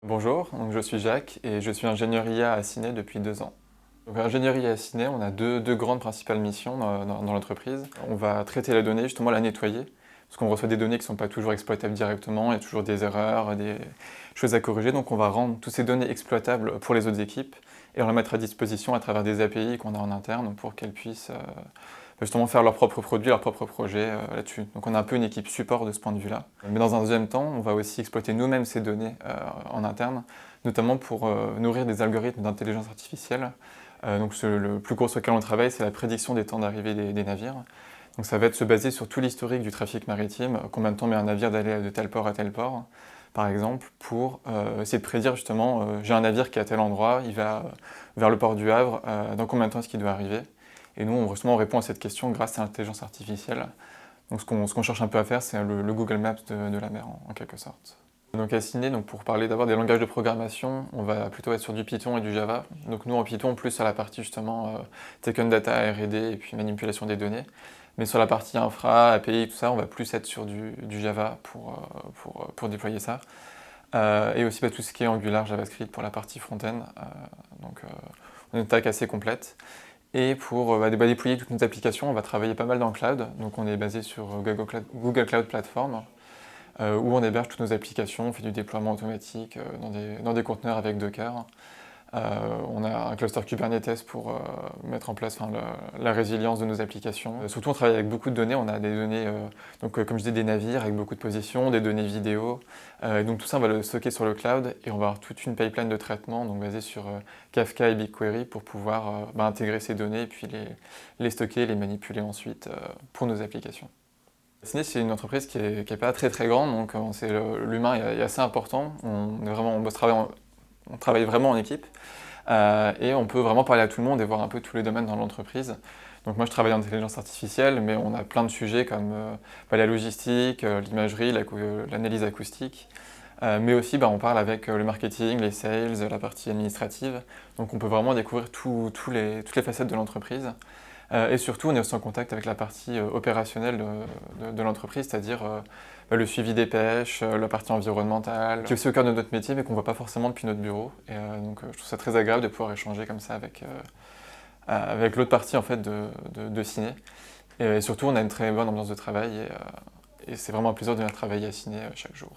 Bonjour, donc je suis Jacques et je suis ingénieur IA à Ciné depuis 2 ans. Donc, ingénieur IA à Ciné, on a deux grandes principales missions dans l'entreprise. On va traiter la donnée, justement la nettoyer, parce qu'on reçoit des données qui ne sont pas toujours exploitables directement, il y a toujours des erreurs, des choses à corriger, donc on va rendre toutes ces données exploitables pour les autres équipes et on les mettre à disposition à travers des API qu'on a en interne pour qu'elles puissent justement faire leurs propres produits, leurs propres projets là-dessus. Donc on a un peu une équipe support de ce point de vue-là. Mais dans un deuxième temps, on va aussi exploiter nous-mêmes ces données en interne, notamment pour nourrir des algorithmes d'intelligence artificielle. Donc le plus gros sur lequel on travaille, c'est la prédiction des temps d'arrivée des navires. Donc ça va être se baser sur tout l'historique du trafic maritime, combien de temps met un navire d'aller de tel port à tel port, par exemple, pour essayer de prédire justement, j'ai un navire qui est à tel endroit, il va vers le port du Havre, dans combien de temps est-ce qu'il doit arriver? Et nous, justement, on répond à cette question grâce à l'intelligence artificielle. Donc ce qu'on cherche un peu à faire, c'est le Google Maps de la mer, en quelque sorte. Donc à Ciné, donc pour parler d'abord des langages de programmation, on va plutôt être sur du Python et du Java. Donc nous en Python, plus sur la partie justement taken data, R&D et puis manipulation des données. Mais sur la partie infra, API, tout ça, on va plus être sur du Java pour déployer ça. Et aussi tout ce qui est Angular, JavaScript pour la partie front-end. Donc on a une stack assez complète. Et pour déployer toutes nos applications, on va travailler pas mal dans le cloud. Donc on est basé sur Google Cloud Platform, où on héberge toutes nos applications, on fait du déploiement automatique dans des conteneurs avec Docker. On a un cluster Kubernetes pour mettre en place la résilience de nos applications. Surtout, on travaille avec beaucoup de données. On a des données, comme je disais, des navires avec beaucoup de positions, des données vidéo. Donc tout ça, on va le stocker sur le cloud et on va avoir toute une pipeline de traitement donc basée sur Kafka et BigQuery pour pouvoir intégrer ces données et puis les stocker et les manipuler ensuite pour nos applications. Ciné, c'est une entreprise qui est pas très très grande, donc l'humain est assez important. On travaille vraiment en équipe et on peut vraiment parler à tout le monde et voir un peu tous les domaines dans l'entreprise. Donc moi je travaille en intelligence artificielle, mais on a plein de sujets comme la logistique, l'imagerie, l'analyse acoustique. Mais aussi on parle avec le marketing, les sales, la partie administrative. Donc on peut vraiment découvrir toutes les facettes de l'entreprise. Et surtout, on est aussi en contact avec la partie opérationnelle de l'entreprise, c'est-à-dire le suivi des pêches, la partie environnementale, qui est aussi au cœur de notre métier, mais qu'on ne voit pas forcément depuis notre bureau. Et donc, je trouve ça très agréable de pouvoir échanger comme ça avec l'autre partie en fait, de Ciné. Et surtout, on a une très bonne ambiance de travail et c'est vraiment un plaisir de venir travailler à Ciné chaque jour.